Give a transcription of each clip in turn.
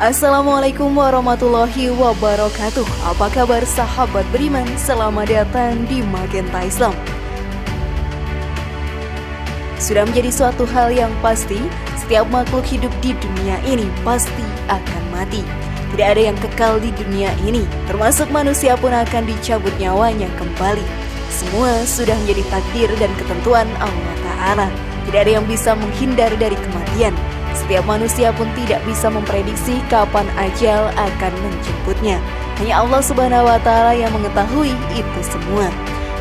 Assalamualaikum warahmatullahi wabarakatuh. Apa kabar sahabat beriman? Selamat datang di Magenta Islam. Sudah menjadi suatu hal yang pasti, setiap makhluk hidup di dunia ini pasti akan mati. Tidak ada yang kekal di dunia ini, termasuk manusia pun akan dicabut nyawanya kembali. Semua sudah menjadi takdir dan ketentuan Allah Ta'ala. Tidak ada yang bisa menghindar dari kematian. Setiap manusia pun tidak bisa memprediksi kapan ajal akan menjemputnya. Hanya Allah Subhanahu wa Ta'ala yang mengetahui itu semua.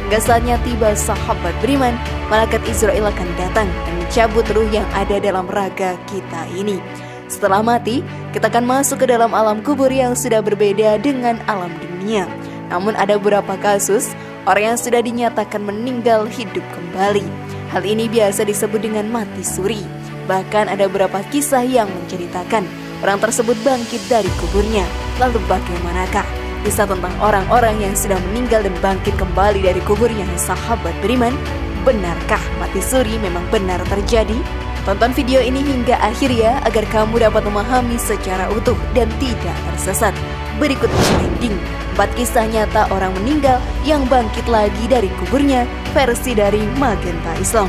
Hingga saatnya tiba sahabat beriman, malaikat Israil akan datang dan mencabut ruh yang ada dalam raga kita ini. Setelah mati, kita akan masuk ke dalam alam kubur yang sudah berbeda dengan alam dunia. Namun ada beberapa kasus orang yang sudah dinyatakan meninggal hidup kembali. Hal ini biasa disebut dengan mati suri. Bahkan ada beberapa kisah yang menceritakan orang tersebut bangkit dari kuburnya. Lalu bagaimanakah kisah tentang orang-orang yang sudah meninggal dan bangkit kembali dari kuburnya, sahabat beriman? Benarkah mati suri memang benar terjadi? Tonton video ini hingga akhir ya, agar kamu dapat memahami secara utuh dan tidak tersesat. Berikut trending 4 kisah nyata orang meninggal yang bangkit lagi dari kuburnya, versi dari Magenta Islam.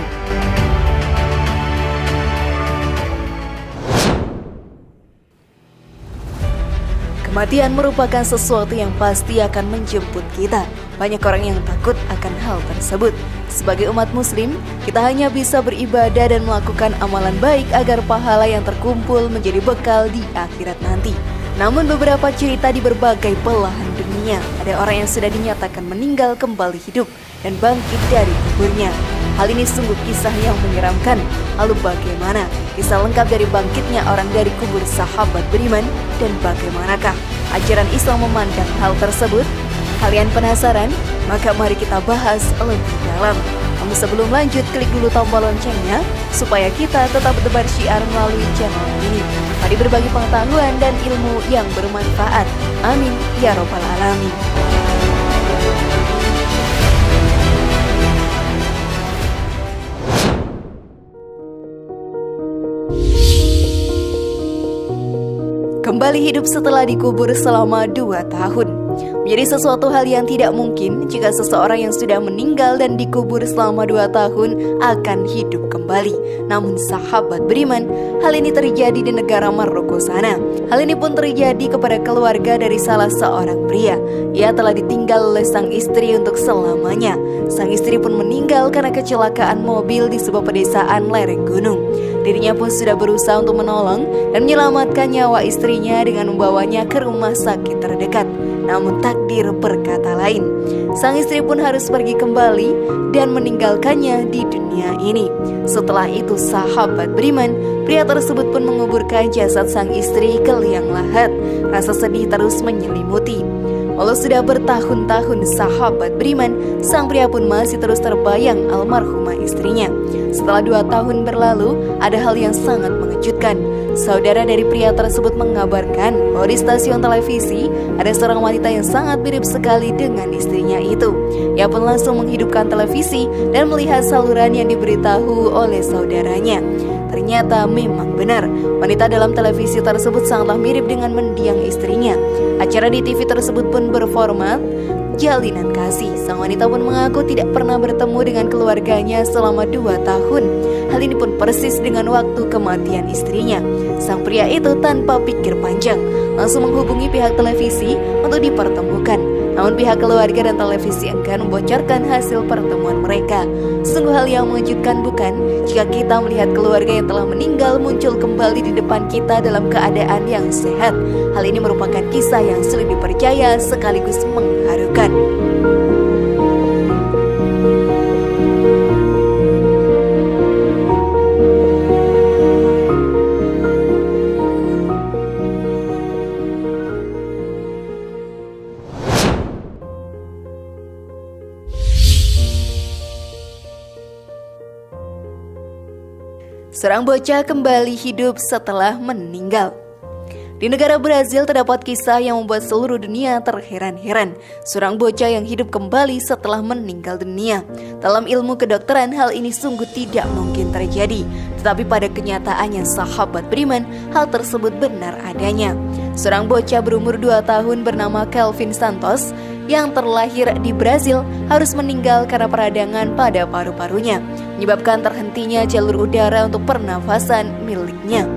Kematian merupakan sesuatu yang pasti akan menjemput kita. Banyak orang yang takut akan hal tersebut. Sebagai umat muslim, kita hanya bisa beribadah dan melakukan amalan baik agar pahala yang terkumpul menjadi bekal di akhirat nanti. Namun beberapa cerita di berbagai belahan dunia, ada orang yang sudah dinyatakan meninggal kembali hidup dan bangkit dari kuburnya. Hal ini sungguh kisah yang menyeramkan. Lalu bagaimana kisah lengkap dari bangkitnya orang dari kubur sahabat beriman, dan bagaimanakah ajaran Islam memandang hal tersebut? Kalian penasaran? Maka mari kita bahas lebih dalam. Namun sebelum lanjut, klik dulu tombol loncengnya supaya kita tetap bertebar syiar melalui channel ini. Mari berbagi pengetahuan dan ilmu yang bermanfaat. Amin ya robbal alamin. Kembali hidup setelah dikubur selama 2 tahun. Menjadi sesuatu hal yang tidak mungkin jika seseorang yang sudah meninggal dan dikubur selama 2 tahun akan hidup kembali. Namun sahabat beriman, hal ini terjadi di negara Maroko sana. Hal ini pun terjadi kepada keluarga dari salah seorang pria. Ia telah ditinggal oleh sang istri untuk selamanya. Sang istri pun meninggal karena kecelakaan mobil di sebuah pedesaan lereng gunung. Dirinya pun sudah berusaha untuk menolong dan menyelamatkan nyawa istrinya dengan membawanya ke rumah sakit terdekat. Namun takdir berkata lain. Sang istri pun harus pergi kembali dan meninggalkannya di dunia ini. Setelah itu sahabat beriman, pria tersebut pun menguburkan jasad sang istri ke liang lahat. Rasa sedih terus menyelimuti. Walau sudah bertahun-tahun sahabat beriman, sang pria pun masih terus terbayang almarhumah istrinya. Setelah 2 tahun berlalu, ada hal yang sangat mengejutkan. Saudara dari pria tersebut mengabarkan bahwa di stasiun televisi ada seorang wanita yang sangat mirip sekali dengan istrinya itu. Ia pun langsung menghidupkan televisi dan melihat saluran yang diberitahu oleh saudaranya. Ternyata memang benar, wanita dalam televisi tersebut sangatlah mirip dengan mendiang istrinya. Acara di TV tersebut pun berformat jalinan kasih. Sang wanita pun mengaku tidak pernah bertemu dengan keluarganya selama 2 tahun. Hal ini pun persis dengan waktu kematian istrinya. Sang pria itu tanpa pikir panjang langsung menghubungi pihak televisi untuk dipertemukan. Namun pihak keluarga dan televisi enggan membocorkan hasil pertemuan mereka. Sungguh hal yang mengejutkan bukan? Jika kita melihat keluarga yang telah meninggal muncul kembali di depan kita dalam keadaan yang sehat. Hal ini merupakan kisah yang sulit dipercaya sekaligus mengharukan. Seorang bocah kembali hidup setelah meninggal. Di negara Brazil terdapat kisah yang membuat seluruh dunia terheran-heran. Seorang bocah yang hidup kembali setelah meninggal dunia. Dalam ilmu kedokteran hal ini sungguh tidak mungkin terjadi. Tetapi pada kenyataannya sahabat beriman, hal tersebut benar adanya. Seorang bocah berumur 2 tahun bernama Kelvin Santos yang terlahir di Brazil harus meninggal karena peradangan pada paru-parunya, menyebabkan terhentinya jalur udara untuk pernafasan miliknya.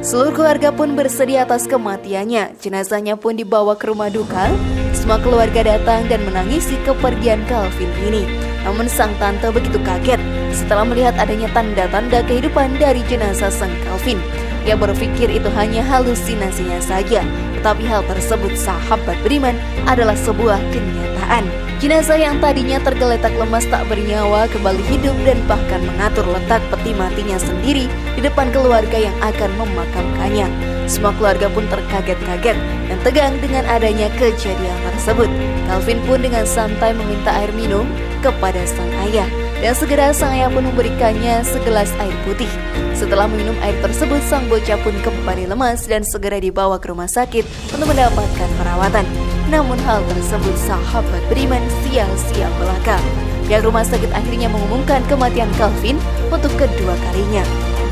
Seluruh keluarga pun bersedia atas kematiannya. Jenazahnya pun dibawa ke rumah duka. Semua keluarga datang dan menangisi kepergian Kelvin ini. Namun sang tante begitu kaget setelah melihat adanya tanda-tanda kehidupan dari jenazah sang Kelvin. Ia berpikir itu hanya halusinasinya saja, tetapi hal tersebut sahabat beriman adalah sebuah kenyataan. Jenazah yang tadinya tergeletak lemas tak bernyawa kembali hidup dan bahkan mengatur letak peti matinya sendiri di depan keluarga yang akan memakamkannya. Semua keluarga pun terkaget-kaget dan tegang dengan adanya kejadian tersebut. Kelvin pun dengan santai meminta air minum kepada sang ayah, dan segera sang ayah pun memberikannya segelas air putih. Setelah meminum air tersebut, sang bocah pun kembali lemas dan segera dibawa ke rumah sakit untuk mendapatkan perawatan. Namun hal tersebut sahabat beriman sia-sia belaka. Pihak rumah sakit akhirnya mengumumkan kematian Kelvin untuk kedua kalinya.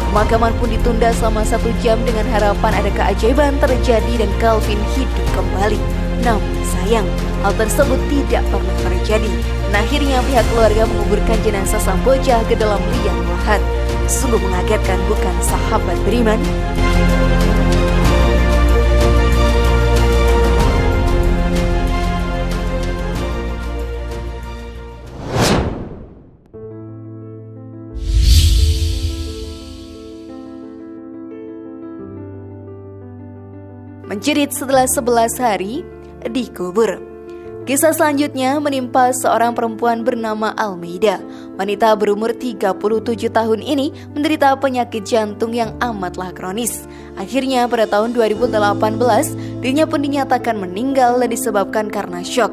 Pemakaman pun ditunda selama 1 jam dengan harapan ada keajaiban terjadi dan Kelvin hidup kembali. Namun sayang, hal tersebut tidak pernah terjadi. Dan akhirnya pihak keluarga menguburkan jenazah sang bocah ke dalam liang lahat. Sungguh mengagetkan, bukan sahabat beriman? Menjerit setelah 11 hari dikubur. Kisah selanjutnya menimpa seorang perempuan bernama Almeida. Wanita berumur 37 tahun ini menderita penyakit jantung yang amatlah kronis. Akhirnya pada tahun 2018, dirinya pun dinyatakan meninggal dan disebabkan karena syok.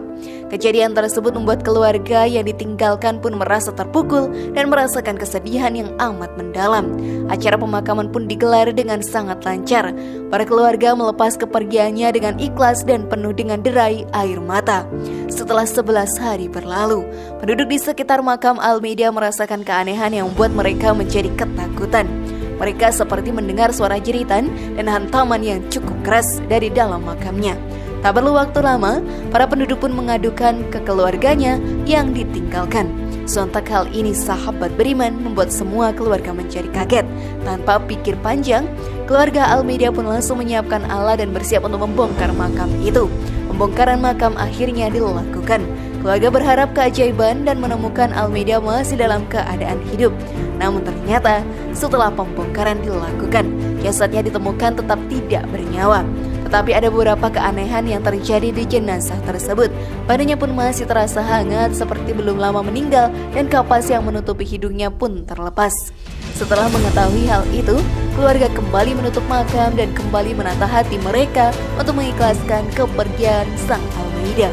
Kejadian tersebut membuat keluarga yang ditinggalkan pun merasa terpukul dan merasakan kesedihan yang amat mendalam. Acara pemakaman pun digelar dengan sangat lancar. Para keluarga melepas kepergiannya dengan ikhlas dan penuh dengan derai air mata. Setelah 11 hari berlalu, penduduk di sekitar makam Almeida merasakan keanehan yang membuat mereka menjadi ketakutan. Mereka seperti mendengar suara jeritan dan hantaman yang cukup keras dari dalam makamnya. Tak perlu waktu lama, para penduduk pun mengadukan ke keluarganya yang ditinggalkan. Sontak hal ini sahabat beriman membuat semua keluarga menjadi kaget. Tanpa pikir panjang, keluarga Almeida pun langsung menyiapkan alat dan bersiap untuk membongkar makam itu. Pembongkaran makam akhirnya dilakukan. Keluarga berharap keajaiban dan menemukan Almeida masih dalam keadaan hidup. Namun ternyata setelah pembongkaran dilakukan, jasadnya ditemukan tetap tidak bernyawa. Tetapi ada beberapa keanehan yang terjadi di jenazah tersebut. Badannya pun masih terasa hangat seperti belum lama meninggal dan kapas yang menutupi hidungnya pun terlepas. Setelah mengetahui hal itu, keluarga kembali menutup makam dan kembali menata hati mereka untuk mengikhlaskan kepergian sang Almeida.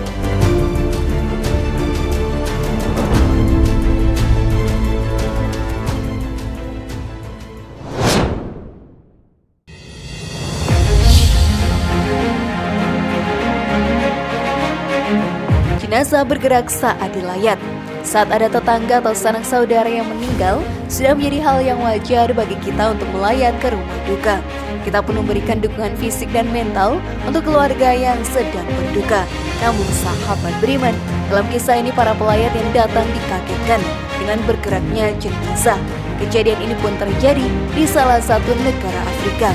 Jenazah bergerak saat dilayat. Saat ada tetangga atau sanak saudara yang meninggal, sudah menjadi hal yang wajar bagi kita untuk melayat ke rumah duka. Kita pun memberikan dukungan fisik dan mental untuk keluarga yang sedang berduka. Namun sahabat beriman, dalam kisah ini para pelayat yang datang dikagetkan dengan bergeraknya jenazah. Kejadian ini pun terjadi di salah satu negara Afrika.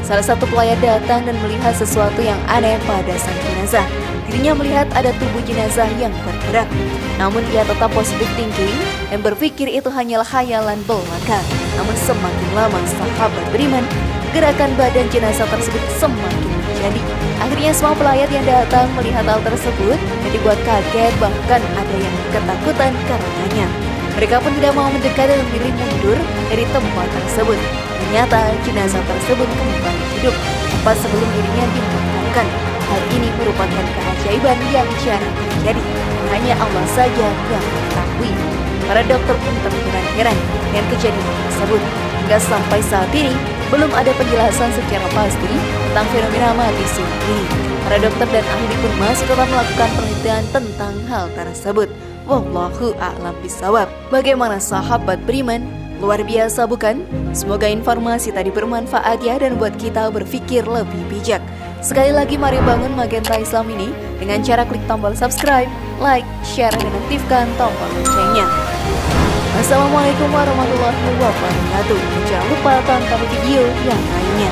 Salah satu pelayat datang dan melihat sesuatu yang aneh pada sang jenazah. Dirinya melihat ada tubuh jenazah yang bergerak. Namun ia tetap positif thinking dan berpikir itu hanyalah khayalan belaka. Namun semakin lama sahabat beriman, gerakan badan jenazah tersebut semakin menjadi. Akhirnya semua pelayat yang datang melihat hal tersebut dan dibuat kaget, bahkan ada yang ketakutan karenanya. Mereka pun tidak mau mendekat dan memilih mundur dari tempat tersebut. Ternyata jenazah tersebut kembali hidup tepat sebelum dirinya dimakamkan. Hal ini merupakan keajaiban yang jarang terjadi. Hanya Allah saja yang mengetahui. Para dokter pun terheran-heran dengan kejadian tersebut. Hingga sampai saat ini, Belum ada penjelasan secara pasti tentang fenomena mati suri ini. Para dokter dan ahli pun masih tetap melakukan penelitian tentang hal tersebut. Wallahu a'lam bishawab. Bagaimana sahabat beriman? Luar biasa bukan? Semoga informasi tadi bermanfaat ya dan buat kita berpikir lebih bijak. Sekali lagi mari bangun Magenta Islam ini dengan cara klik tombol subscribe, like, share, dan aktifkan tombol loncengnya. Assalamualaikum warahmatullahi wabarakatuh. Jangan lupa tonton video yang lainnya.